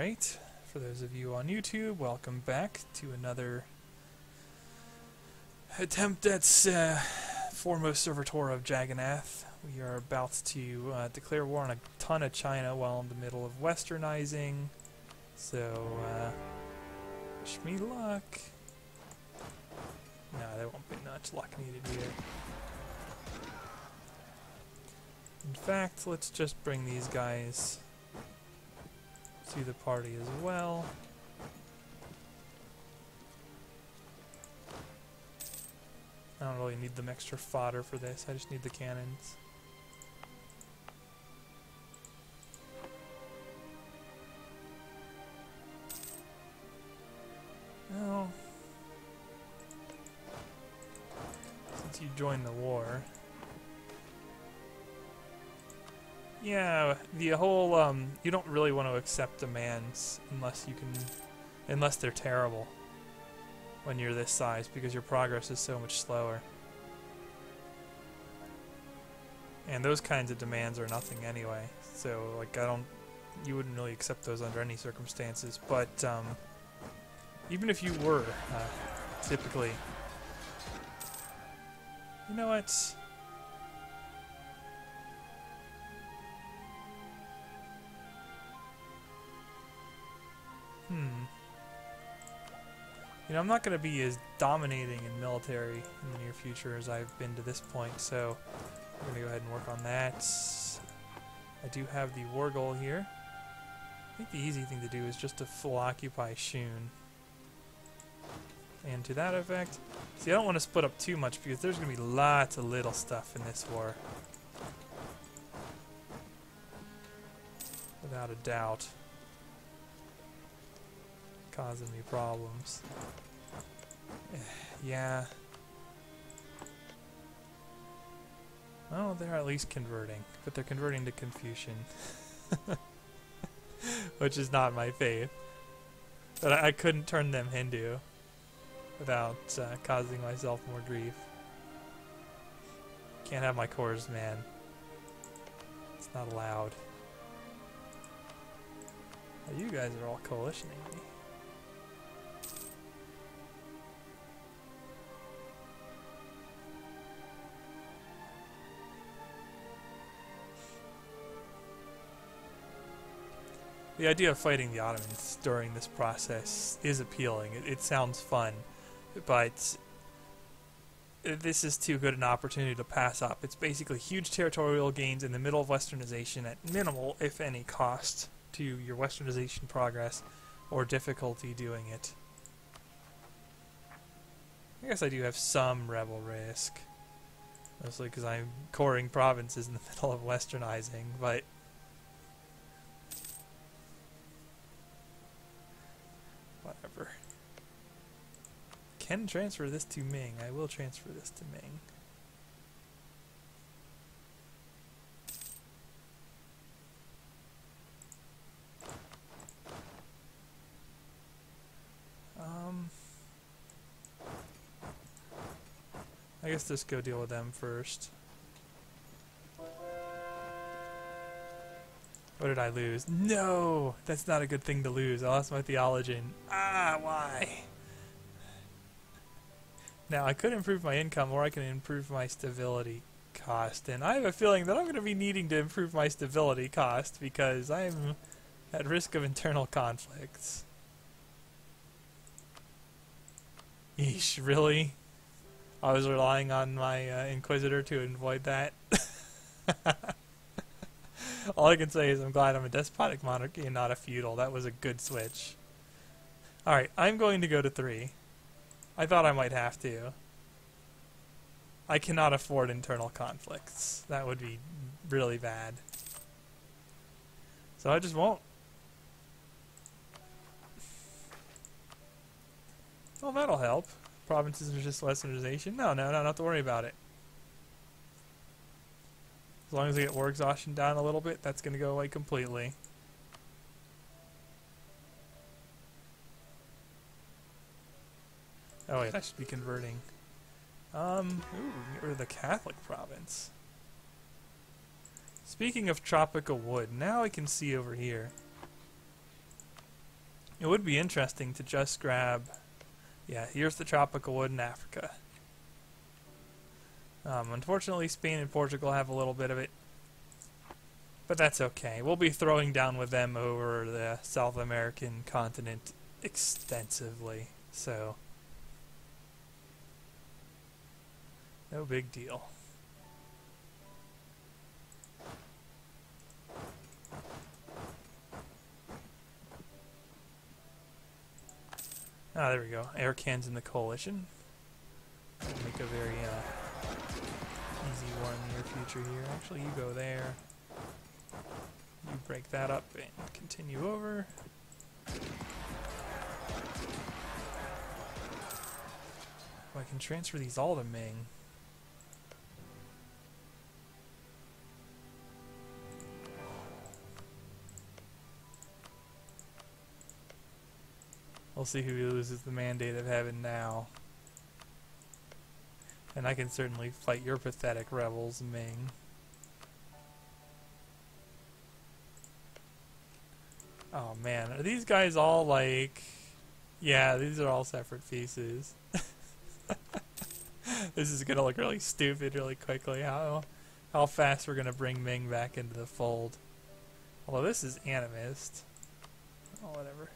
Alright, for those of you on YouTube, welcome back to another attempt at foremost Servitor of Jagannath. We are about to declare war on a ton of China while in the middle of westernizing, so wish me luck. No, there won't be much luck needed here. In fact, let's just bring these guys to the party as well. I don't really need them extra fodder for this, I just need the cannons. Well, since you joined the war, yeah, the whole, you don't really want to accept demands unless they're terrible when you're this size, because your progress is so much slower. And those kinds of demands are nothing anyway, so, like, you wouldn't really accept those under any circumstances, but, even if you were, typically, you know what? You know, I'm not going to be as dominating in military in the near future as I've been to this point, so I'm going to go ahead and work on that. I do have the war goal here. I think the easy thing to do is just to full occupy Shun. And to that effect, see, I don't want to split up too much because there's going to be lots of little stuff in this war. Without a doubt. Causing me problems. Yeah. Well, they're at least converting, but they're converting to Confucian. Which is not my faith. But I couldn't turn them Hindu without causing myself more grief. Can't have my cores, man. It's not allowed. Oh, you guys are all coalitioning me. The idea of fighting the Ottomans during this process is appealing. It sounds fun, but this is too good an opportunity to pass up. It's basically huge territorial gains in the middle of westernization at minimal, if any, cost to your westernization progress or difficulty doing it. I guess I do have some rebel risk, mostly because I'm coring provinces in the middle of westernizing, but whatever. Can transfer this to Ming. I will transfer this to Ming. I guess just go deal with them first. What did I lose? No! That's not a good thing to lose. I lost my theologian. Ah, why? Now, I could improve my income, or I can improve my stability cost. And I have a feeling that I'm going to be needing to improve my stability cost, because I'm at risk of internal conflicts. Yeesh, really? I was relying on my Inquisitor to avoid that. All I can say is I'm glad I'm a despotic monarchy and not a feudal. That was a good switch. Alright, I'm going to go to 3. I thought I might have to. I cannot afford internal conflicts. That would be really bad. So I just won't. Well, that'll help. Provinces are just westernization. No, not have to worry about it. As long as I get war exhaustion down a little bit, that's going to go away completely. Oh wait, I should be converting. Ooh, get rid of the Catholic province. Speaking of tropical wood, now I can see over here. It would be interesting to just grab... Yeah, here's the tropical wood in Africa. Unfortunately, Spain and Portugal have a little bit of it. But that's okay. We'll be throwing down with them over the South American continent extensively. So, no big deal. Ah, there we go. Aircans in the coalition. That'll make a very easy war in the near future here. Actually, you go there. You break that up and continue over. Oh, I can transfer these all to Ming. We'll see who loses the Mandate of Heaven now. And I can certainly fight your pathetic rebels, Ming. Oh man, are these guys all like... Yeah, these are all separate pieces. This is gonna look really stupid really quickly. How fast we're gonna bring Ming back into the fold. Although this is animist. Oh, whatever.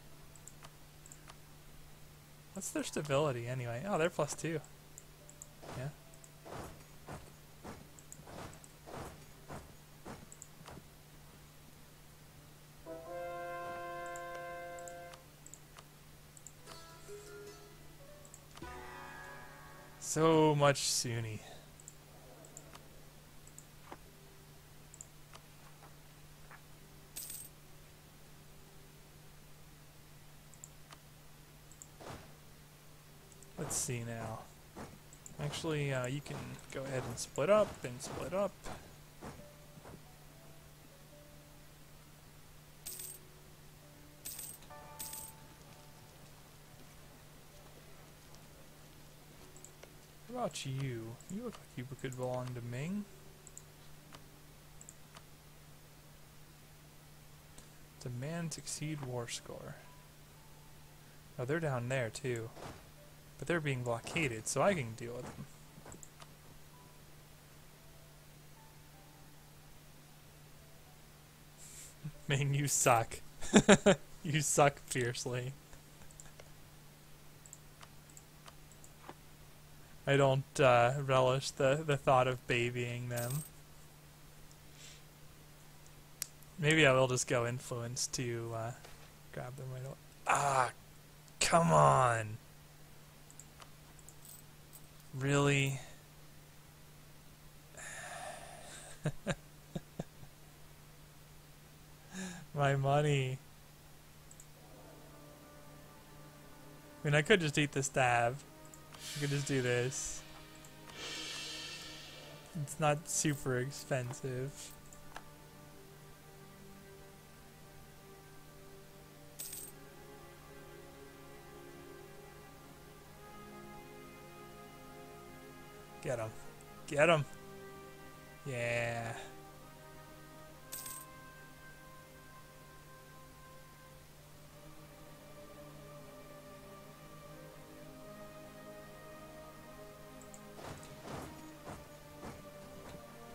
What's their stability anyway? Oh, they're +2. Yeah. So much Sunni. Let's see now. Actually, you can go ahead and split up and split up. What about you? You look like you could belong to Ming. Demand exceed war score. Oh, they're down there too. But they're being blockaded, so I can deal with them. Ming, you suck. You suck fiercely. I don't relish the thought of babying them. Maybe I will just go influence to grab them right away. Ah, come on! Really? My money. I mean, I could just eat the stab. I could just do this. It's not super expensive. Get him. Get him. Yeah.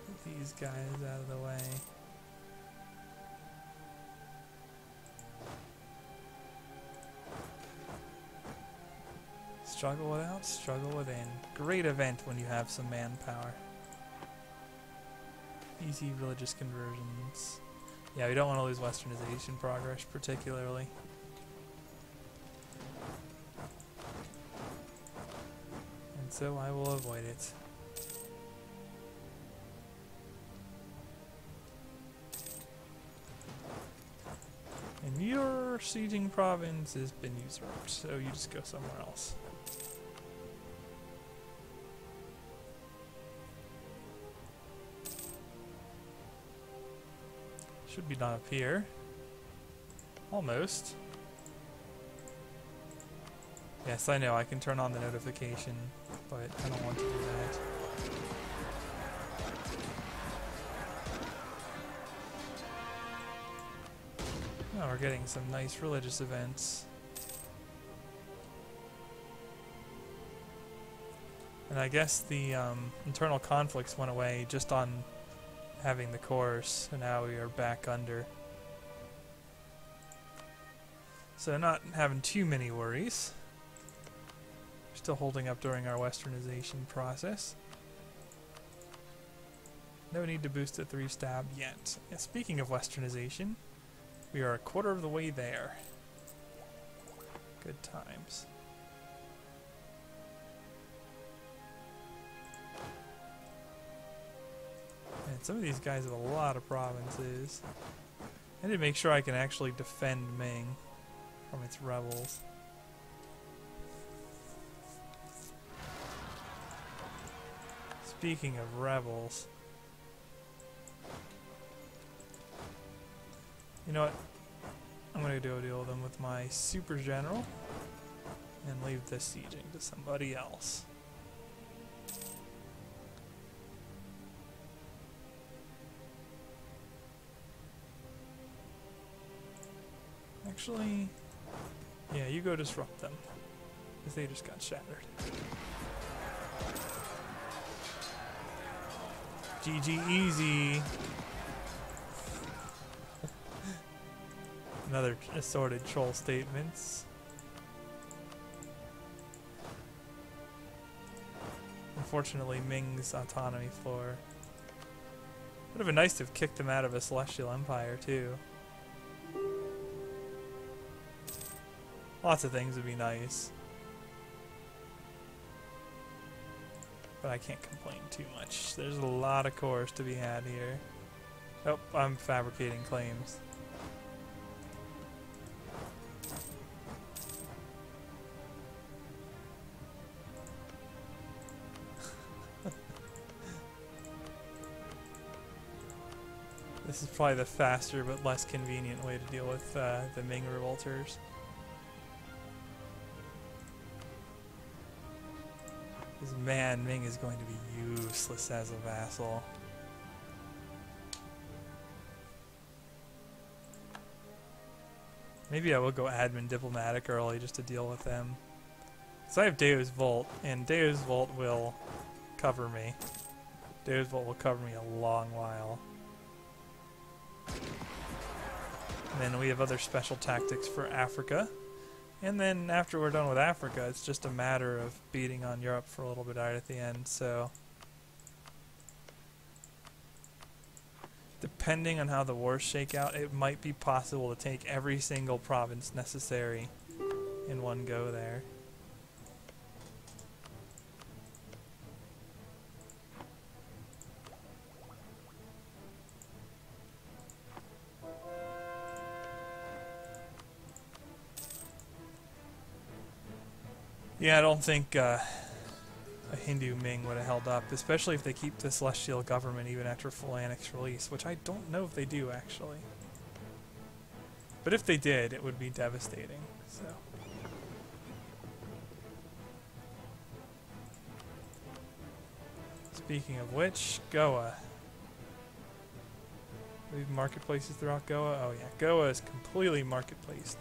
Get these guys out of the way. Struggle without, struggle within. Great event when you have some manpower. Easy religious conversions. Yeah, we don't want to lose westernization progress particularly. And so I will avoid it. And your sieging province has been usurped, so you just go somewhere else. Should be done up here. Almost. Yes, I know, I can turn on the notification, but I don't want to do that. Oh, we're getting some nice religious events. And I guess the internal conflicts went away just on having the course, and now we are back under. So not having too many worries. Still holding up during our westernization process. No need to boost the 3-stab yet. And speaking of westernization, we are a quarter of the way there. Good times. And some of these guys have a lot of provinces. I need to make sure I can actually defend Ming from its rebels. Speaking of rebels, you know what? I'm going to go deal with them with my super general and leave this sieging to somebody else. Actually, yeah, you go disrupt them, because they just got shattered. GG easy. Another assorted troll statements. Unfortunately, Ming's autonomy floor. Would have been nice to have kicked them out of a celestial empire, too. Lots of things would be nice. But I can't complain too much. There's a lot of cores to be had here. Oh, I'm fabricating claims. This is probably the faster but less convenient way to deal with the Ming revolters. Because man, Ming is going to be useless as a vassal. Maybe I will go admin diplomatic early just to deal with them. So I have Deus Volt, and Deus Volt will cover me. Deus Volt will cover me a long while. And then we have other special tactics for Africa. And then after we're done with Africa, it's just a matter of beating on Europe for a little bit right at the end, so... Depending on how the wars shake out, it might be possible to take every single province necessary in one go there. Yeah, I don't think a Hindu Ming would have held up, especially if they keep the Celestial Government even after full annex release, which I don't know if they do, actually. But if they did, it would be devastating, so... Speaking of which, Goa. We have marketplaces throughout Goa? Oh yeah, Goa is completely marketplaced.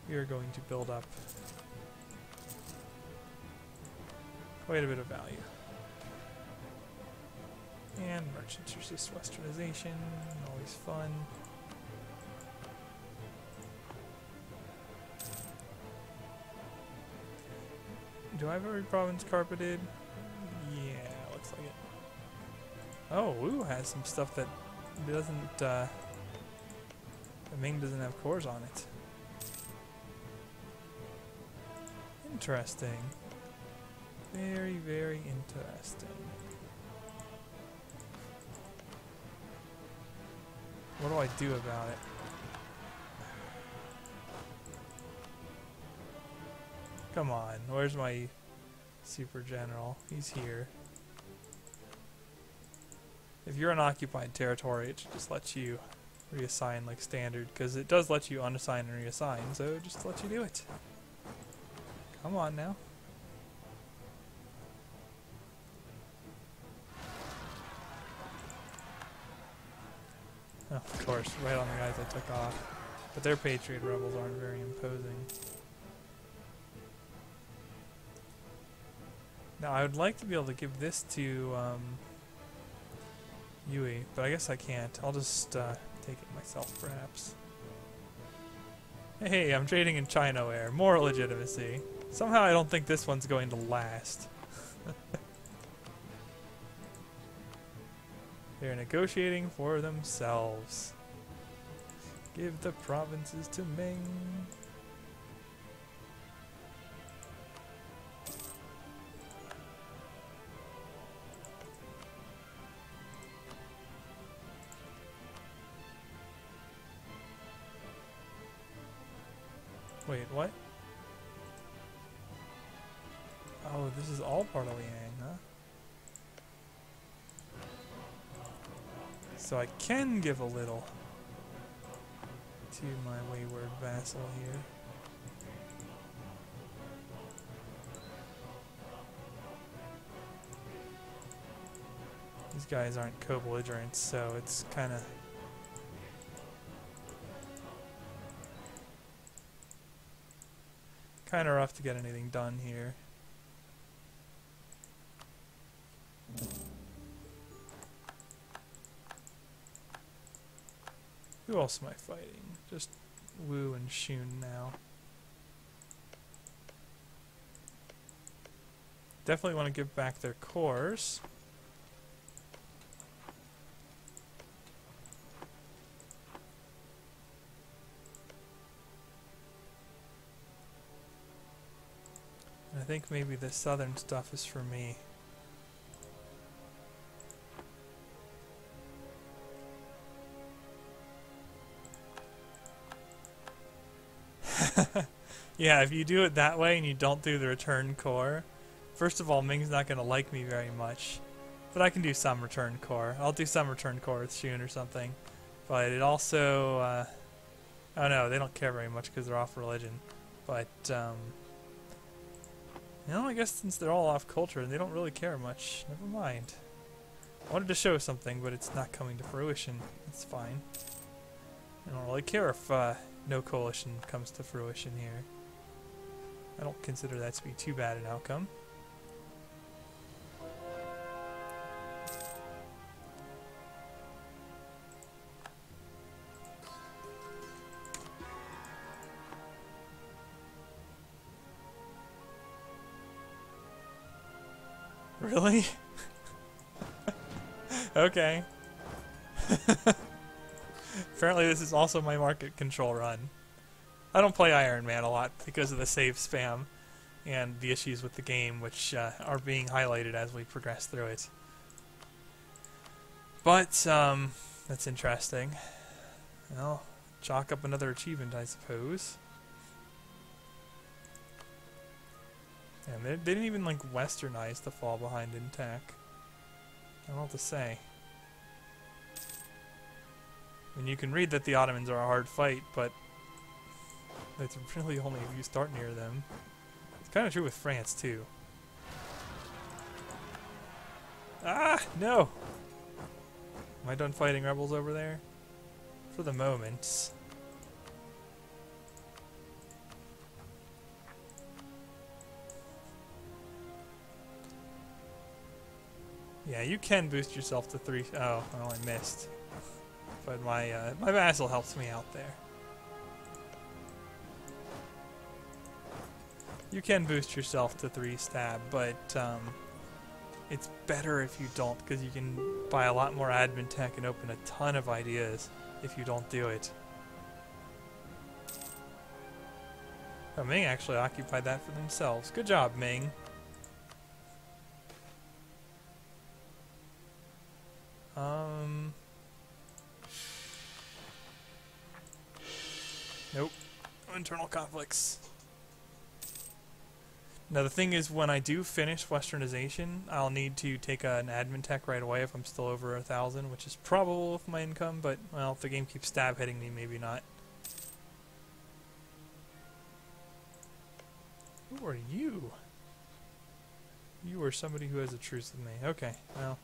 We are going to build up quite a bit of value. And merchants resist westernization, always fun. Do I have every province carpeted? Yeah, looks like it. Oh, Wu has some stuff that doesn't, the Ming doesn't have cores on it. Interesting. Very, very interesting. What do I do about it? Come on, where's my super general? He's here. If you're an occupied territory, it should just let you reassign like standard, because it does let you unassign and reassign, so it just lets you do it. Come on now. Oh, of course, right on the guys I took off. But their Patriot rebels aren't very imposing. Now, I would like to be able to give this to Yui, but I guess I can't. I'll just take it myself, perhaps. Hey, I'm trading in Chinaware. More legitimacy. Somehow I don't think this one's going to last. They're negotiating for themselves. Give the provinces to Ming. Wait, what? Oh, this is all part of Liang, huh? So I can give a little to my wayward vassal here. These guys aren't co-belligerents, so it's kind of... rough to get anything done here. Who else am I fighting? Just Wu and Shun now. Definitely want to give back their cores. I think maybe the southern stuff is for me. Yeah, if you do it that way and you don't do the return core, first of all, Ming's not going to like me very much. But I can do some return core. I'll do some return core with Shun or something. But it also... oh no, they don't care very much because they're off religion. But, you know, I guess since they're all off culture, they don't really care much. Never mind. I wanted to show something, but it's not coming to fruition. It's fine. I don't really care if no coalition comes to fruition here. I don't consider that to be too bad an outcome. Really? Okay. Apparently this is also my market control run. I don't play Iron Man a lot because of the save spam and the issues with the game, which are being highlighted as we progress through it. But, that's interesting. Well, chalk up another achievement, I suppose. And they didn't even, like, westernize the fall behind in tech. I don't know what to say. I mean, you can read that the Ottomans are a hard fight, but it's really only if you start near them. It's kind of true with France, too. Ah! No! Am I done fighting rebels over there? For the moment. Yeah, you can boost yourself to 3... Oh, well, I missed. But my vassal helps me out there. You can boost yourself to 3 stab, but it's better if you don't, because you can buy a lot more admin tech and open a ton of ideas if you don't do it. Oh, Ming actually occupied that for themselves. Good job, Ming. Nope. No internal conflicts. Now the thing is, when I do finish westernization, I'll need to take an admin tech right away if I'm still over 1,000, which is probable with my income, but, well, if the game keeps stab hitting me, maybe not. Who are you? You are somebody who has a truce with me. Okay, well.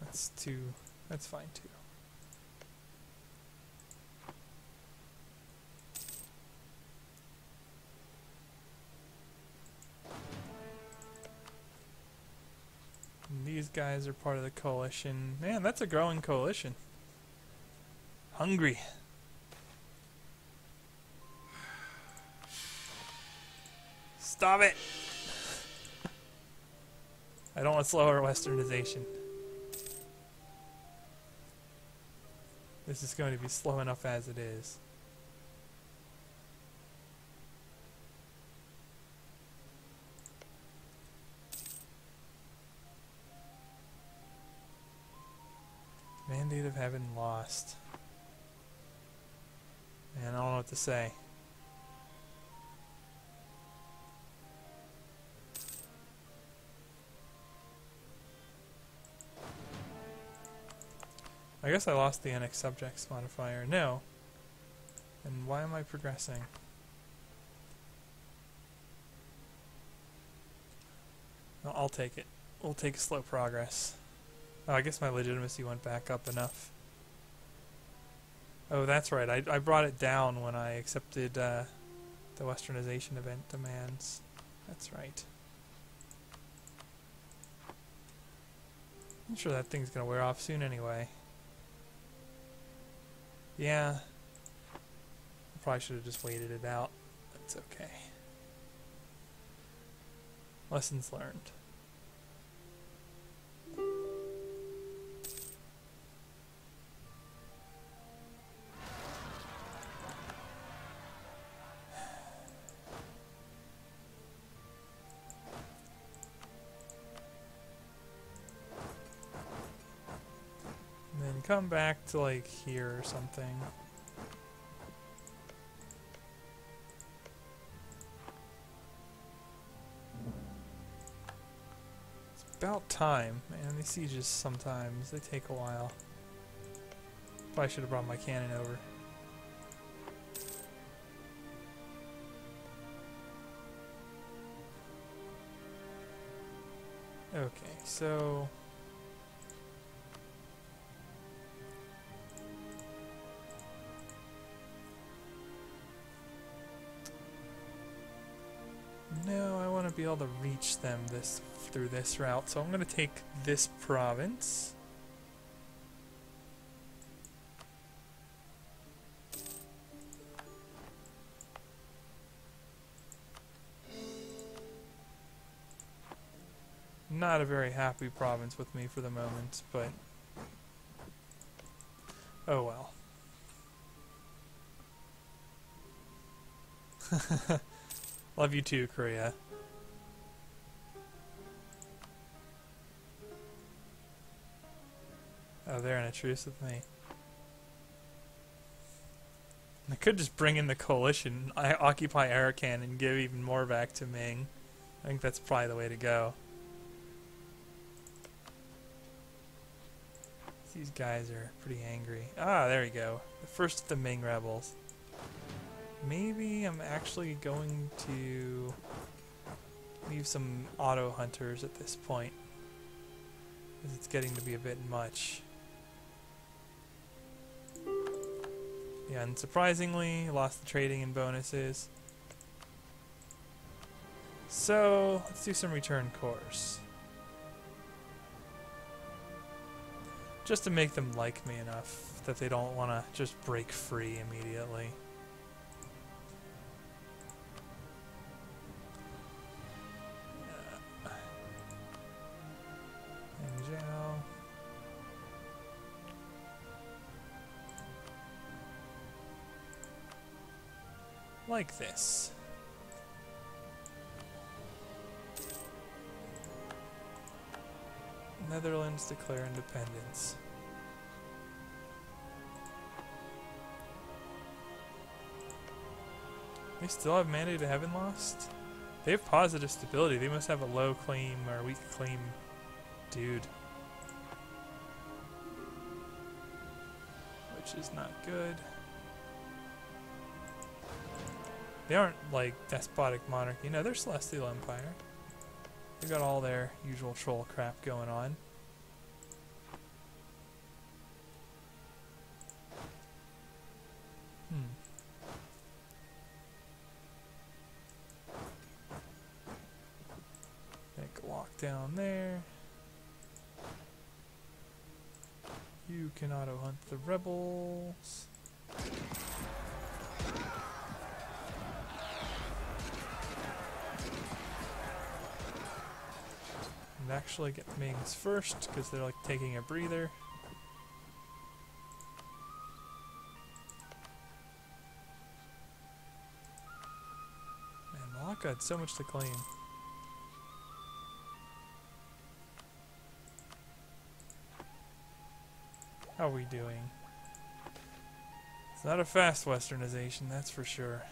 That's fine too. these guys are part of the coalition. Man, that's a growing coalition. Hungry. Stop it! I don't want slower westernization. This is going to be slow enough as it is. Mandate of Heaven lost. Man, I don't know what to say. I guess I lost the annex subjects modifier. No. And why am I progressing? No, I'll take it. We'll take slow progress. Oh, I guess my legitimacy went back up enough. Oh, that's right. I brought it down when I accepted the westernization event demands. That's right. I'm sure that thing's gonna wear off soon anyway. Yeah. I probably should have just waited it out. That's okay. Lessons learned. And then come back to like here or something. About time, man. These sieges sometimes, they take a while. Probably should have brought my cannon over. Okay, so... No, I want to be able to reach them through this route, so I'm going to take this province. Not a very happy province with me for the moment, but oh well. Love you too, Korea. Oh, they're in a truce with me. I could just bring in the coalition, occupy Arakan, and give even more back to Ming. I think that's probably the way to go. These guys are pretty angry. Ah, there we go. The first of the Ming rebels. Maybe I'm actually going to leave some auto hunters at this point, because it's getting to be a bit much. Yeah, and surprisingly, lost the trading and bonuses. So, let's do some return course. Just to make them like me enough that they don't want to just break free immediately. Like this. Netherlands declare independence. They still have Mandate of Heaven lost? They have positive stability. They must have a low claim or weak claim dude. Which is not good. They aren't like despotic monarchy. No, they're Celestial Empire. They've got all their usual troll crap going on. Make a walk down there. You can auto-hunt the rebels. And actually get Mings first, because they're like taking a breather. Man, Malacca had so much to claim. How are we doing? It's not a fast westernization, that's for sure.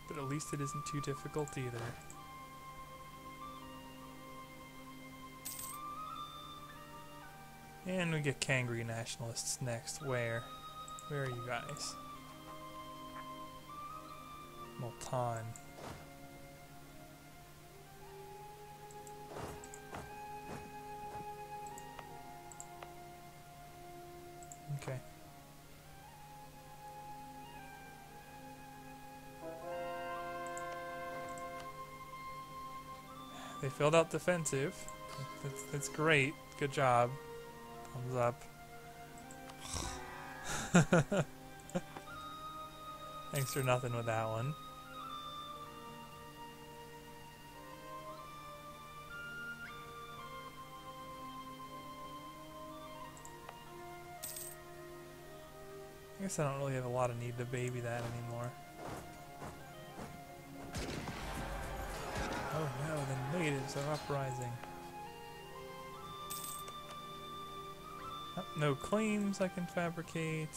But at least it isn't too difficult either. And we get Kangri nationalists next. Where? Where are you guys? Multan. Okay. They filled out defensive. That's great. Good job. Thumbs up. Thanks for nothing with that one. I guess I don't really have a lot of need to baby that anymore. Oh no, the natives are uprising. Oh, no claims I can fabricate.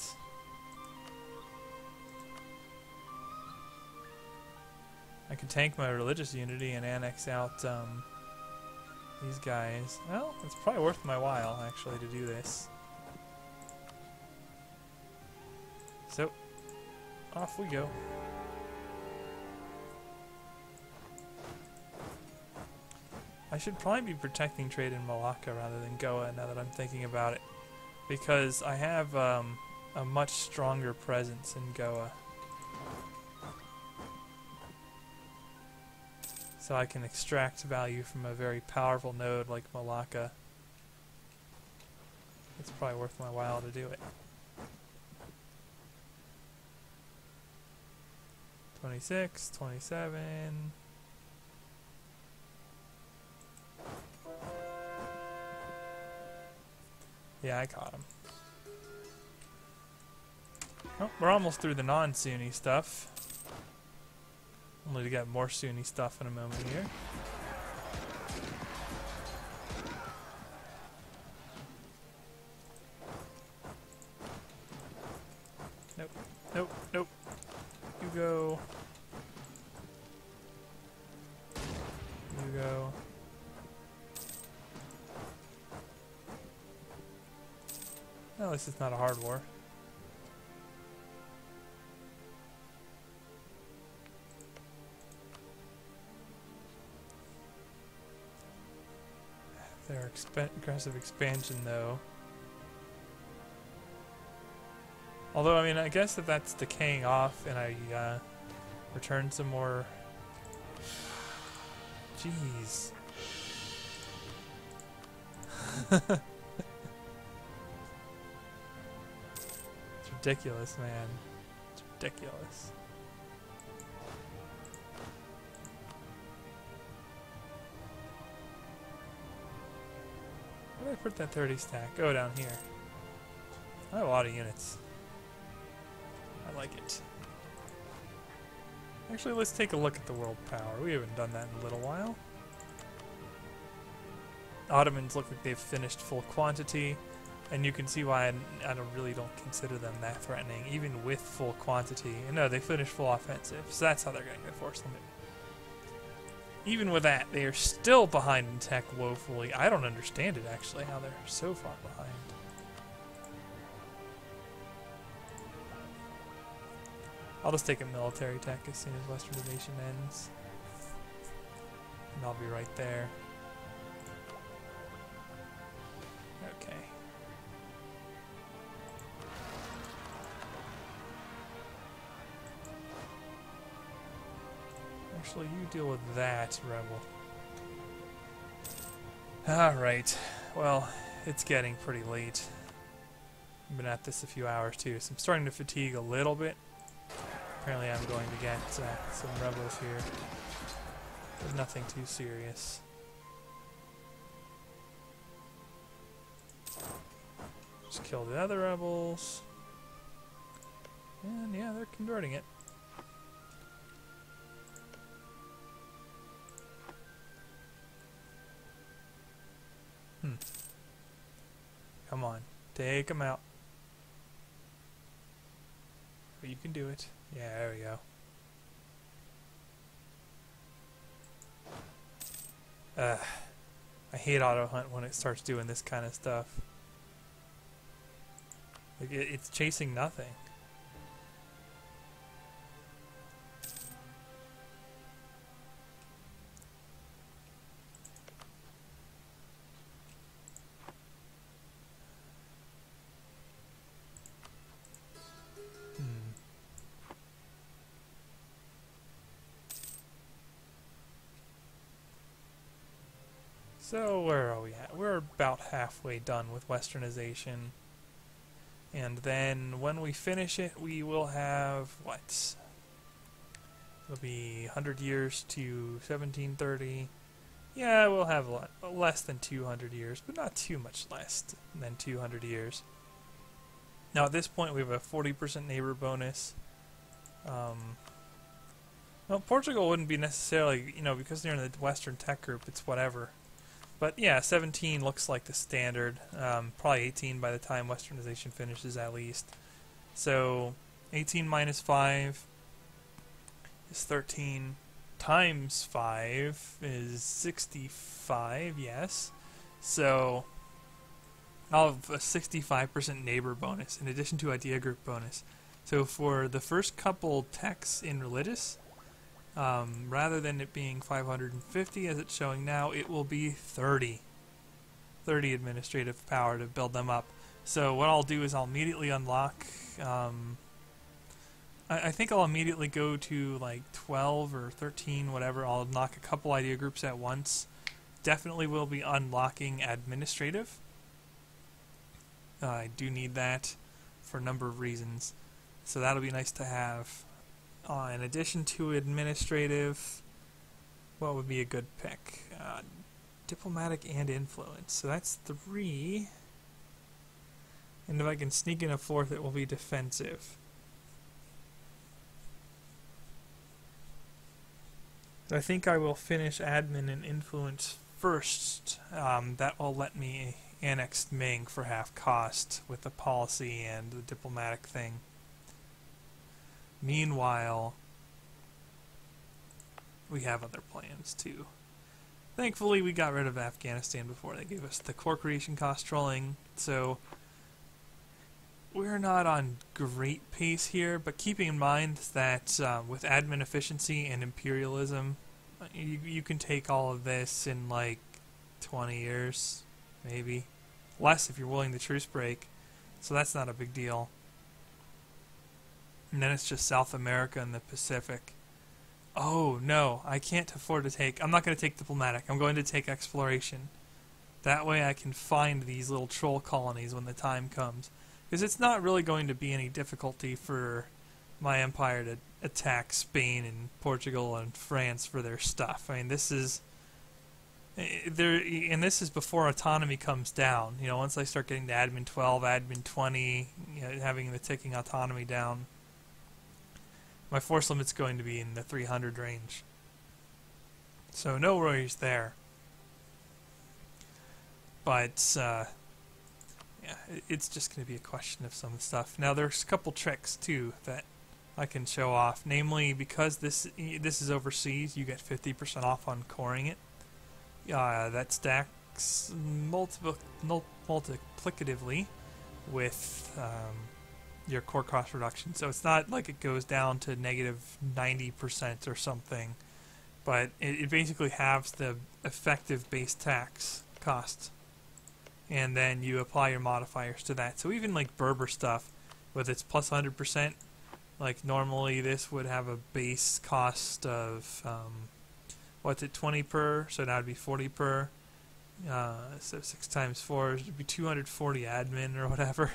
I can tank my religious unity and annex out these guys. Well, it's probably worth my while actually to do this. So, off we go. I should probably be protecting trade in Malacca rather than Goa now that I'm thinking about it, because I have a much stronger presence in Goa. So I can extract value from a very powerful node like Malacca. It's probably worth my while to do it. 26, 27. Yeah, I caught him. Oh, we're almost through the non-Sunni stuff. Only to get more Sunni stuff in a moment here. Nope, nope, nope. You go. You go. Well, at least it's not a hard war. Their aggressive expansion, though. Although, I mean, I guess if that's decaying off and I return some more... Jeez. It's ridiculous, man. It's ridiculous. Where did I put that 30 stack? Oh, down here. I have a lot of units. I like it. Actually, let's take a look at the world power. We haven't done that in a little while. Ottomans look like they've finished full quantity, and you can see why I really don't consider them that threatening, even with full quantity. And no, they finished full offensive, so that's how they're going to force them. Even with that, they are still behind in tech woefully. I don't understand it, actually, how they're so far behind. I'll just take a military tech as soon as westernization ends. And I'll be right there. Okay. Actually, you deal with that, rebel. Alright, well, it's getting pretty late. I've been at this a few hours too, so I'm starting to fatigue a little bit. Apparently I'm going to get some rebels here, but nothing too serious. Just kill the other rebels. And yeah, they're converting it. Come on, take them out. But you can do it. Yeah, there we go. I hate auto hunt when it starts doing this kind of stuff. Like it's chasing nothing. So where are we at? We're about halfway done with westernization. And then when we finish it, we will have, what? It'll be 100 years to 1730. Yeah, we'll have less than 200 years, but not too much less than 200 years. Now at this point we have a 40% neighbor bonus. Well, Portugal wouldn't be necessarily, you know, because they're in the Western Tech Group, it's whatever. But yeah, 17 looks like the standard. Probably 18 by the time westernization finishes at least. So 18 minus 5 is 13. Times 5 is 65, yes. So I'll have a 65% neighbor bonus in addition to idea group bonus. So for the first couple techs in religious, rather than it being 550 as it's showing now, it will be 30 administrative power to build them up. So what I'll do is I'll immediately unlock, I think I'll immediately go to like 12 or 13, whatever. I'll unlock a couple idea groups at once. Definitely will be unlocking administrative. I do need that for a number of reasons, so that'll be nice to have. In addition to administrative, what would be a good pick? Diplomatic and influence. So that's 3. And if I can sneak in a 4th, it will be defensive. I think I will finish admin and influence first. That will let me annex Ming for half cost with the policy and the diplomatic thing. Meanwhile, we have other plans too. Thankfully, we got rid of Afghanistan before they gave us the core creation cost trolling, so we're not on great pace here, but keeping in mind that with admin efficiency and imperialism, you can take all of this in like 20 years, maybe. Less if you're willing to truce break, so that's not a big deal. And then it's just South America and the Pacific. Oh, no, I can't afford to take... I'm not going to take diplomatic. I'm going to take exploration. That way I can find these little troll colonies when the time comes. Because it's not really going to be any difficulty for my empire to attack Spain and Portugal and France for their stuff. I mean, this is... and this is before autonomy comes down. You know, once I start getting to admin 12, admin 20, you know, having the ticking autonomy down, my force limit's going to be in the 300 range. So no worries there. But, yeah, it's just going to be a question of some stuff. Now, there's a couple tricks, too, that I can show off. Namely, because this is overseas, you get 50% off on coring it. That stacks multiplicatively with your core cost reduction. So it's not like it goes down to negative 90% or something, but it basically halves the effective base tax cost. And then you apply your modifiers to that. So even like Berber stuff, with its plus 100%, Like normally this would have a base cost of, what's it, 20 per, so that would be 40 per. So 6 times 4 would be 240 admin or whatever.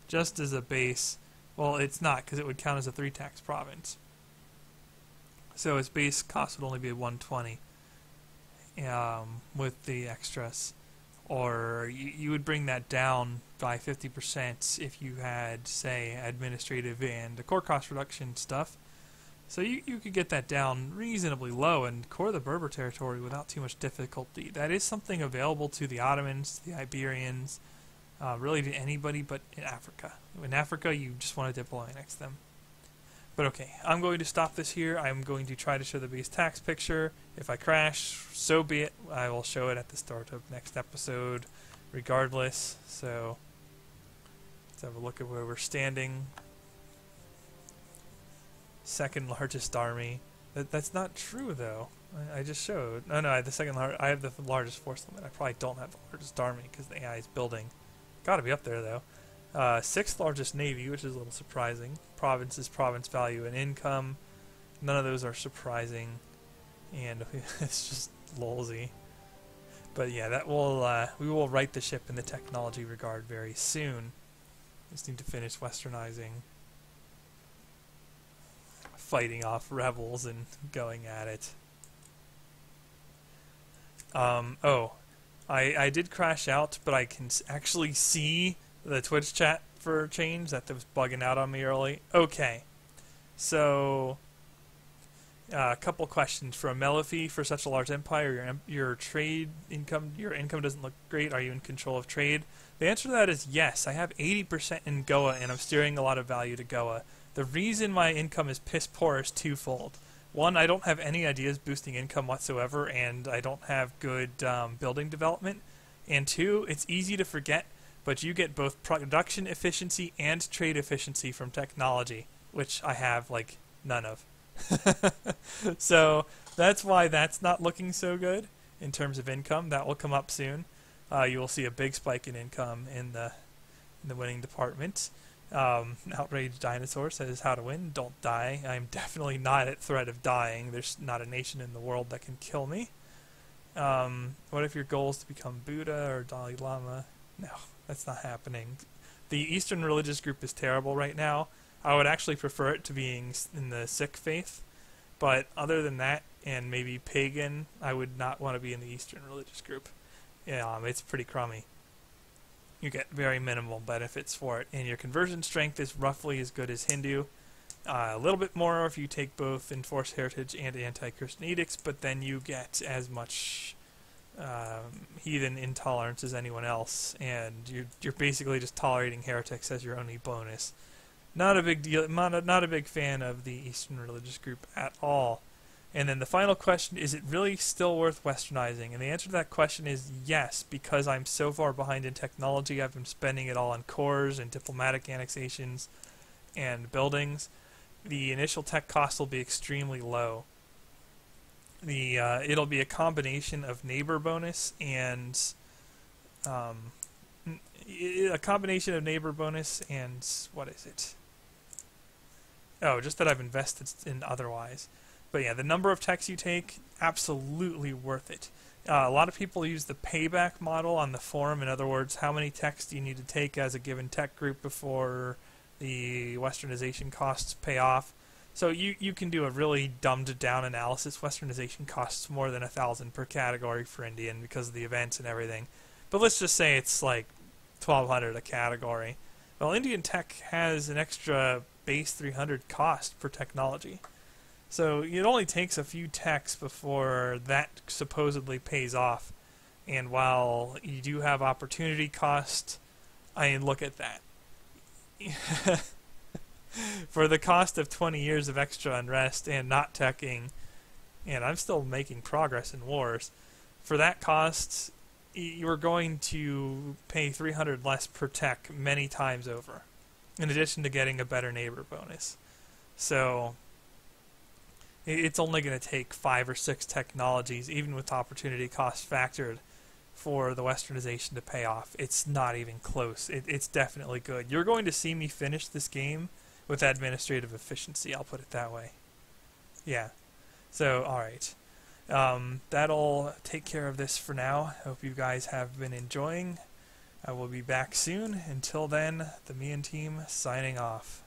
Just as a base. Well, it's not, because it would count as a 3 tax province. So its base cost would only be 120 with the extras. Or you would bring that down by 50% if you had, say, administrative and core cost reduction stuff. So you could get that down reasonably low and core the Berber territory without too much difficulty. That is something available to the Ottomans, the Iberians, really to anybody but in Africa. In Africa, you just want to deploy next to them. But okay, I'm going to stop this here. I'm going to try to show the base tax picture. If I crash, so be it. I will show it at the start of next episode regardless. So let's have a look at where we're standing. Second largest army. That's not true though. I just showed. No, I have the second largest. I have the largest force limit. I probably don't have the largest army because the AI is building. Got to be up there though. 6th largest navy, which is a little surprising. Provinces, province value, and income. None of those are surprising, and it's just lolsy. But yeah, that will we will right the ship in the technology regard very soon. Just need to finish westernizing, fighting off rebels, and going at it. Oh, I did crash out, but I can actually see the Twitch chat for a change. That was bugging out on me early. Okay, so a couple questions from Melify. For such a large empire, your trade income, your income doesn't look great. Are you in control of trade? The answer to that is yes. I have 80% in Goa, and I'm steering a lot of value to Goa. The reason my income is piss poor is twofold. One, I don't have any ideas boosting income whatsoever, and I don't have good building development. And two, it's easy to forget, but you get both production efficiency and trade efficiency from technology, which I have, like, none of. So that's why that's not looking so good in terms of income. That will come up soon. You will see a big spike in income in the winning department. Outraged Dinosaur says, how to win, don't die. I'm definitely not at threat of dying. There's not a nation in the world that can kill me. What if your goal is to become Buddha or Dalai Lama? No, that's not happening. The Eastern religious group is terrible right now. I would actually prefer it to being in the Sikh faith, but other than that, and maybe pagan, I would not want to be in the Eastern religious group. It's pretty crummy. You get very minimal benefits for it, and your conversion strength is roughly as good as Hindu. A little bit more if you take both Enforced Heritage and Anti-Christian Edicts, but then you get as much heathen intolerance as anyone else, and you're basically just tolerating heretics as your only bonus. Not a big deal. Not a big fan of the Eastern religious group at all. And then the final question, is it really still worth westernizing? And the answer to that question is yes, because I'm so far behind in technology. I've been spending it all on cores and diplomatic annexations and buildings. The initial tech cost will be extremely low. It'll be a combination of neighbor bonus and what is it? Oh, just that I've invested in otherwise. But yeah, the number of techs you take, absolutely worth it. A lot of people use the payback model on the forum. In other words, how many techs do you need to take as a given tech group before the westernization costs pay off? So you can do a really dumbed down analysis. Westernization costs more than 1,000 per category for Indian because of the events and everything. But let's just say it's like 1,200 a category. Well, Indian tech has an extra base 300 cost per technology. So it only takes a few techs before that supposedly pays off. And while you do have opportunity cost, I mean, look at that. For the cost of 20 years of extra unrest and not teching, and I'm still making progress in wars, for that cost, you're going to pay 300 less per tech many times over, in addition to getting a better neighbor bonus. So it's only going to take 5 or 6 technologies, even with opportunity cost factored, for the westernization to pay off. It's not even close. It's definitely good. You're going to see me finish this game with administrative efficiency. I'll put it that way. Yeah. So, all right. That'll take care of this for now. Hope you guys have been enjoying. I will be back soon. Until then, the Me and Team signing off.